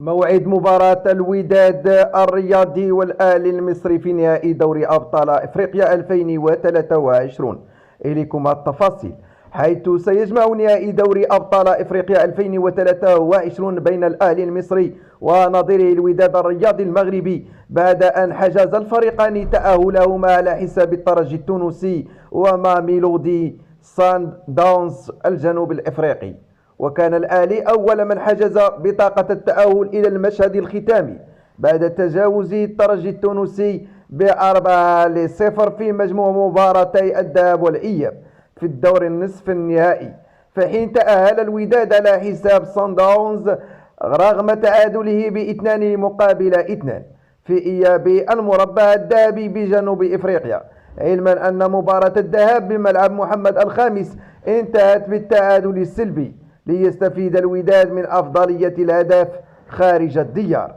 موعد مباراة الوداد الرياضي والأهلي المصري في نهائي دوري أبطال إفريقيا 2023. إليكم التفاصيل، حيث سيجمع نهائي دوري أبطال إفريقيا 2023 بين الأهلي المصري ونظيره الوداد الرياضي المغربي، بعد أن حجز الفريقان تأهلهما على حساب الترجي التونسي وماميلودي سان داونز الجنوب الإفريقي. وكان الأهلي أول من حجز بطاقة التأهل إلى المشهد الختامي بعد تجاوز الترجي التونسي ب4-0 في مجموع مباراتي الذهاب والإياب في الدور النصف النهائي، في حين تأهل الوداد على حساب صن داونز رغم تعادله ب2-2 في إياب المربع الذهبي بجنوب إفريقيا، علما أن مباراة الذهاب بملعب محمد الخامس انتهت بالتعادل السلبي ليستفيد الوداد من أفضلية الهدف خارج الديار.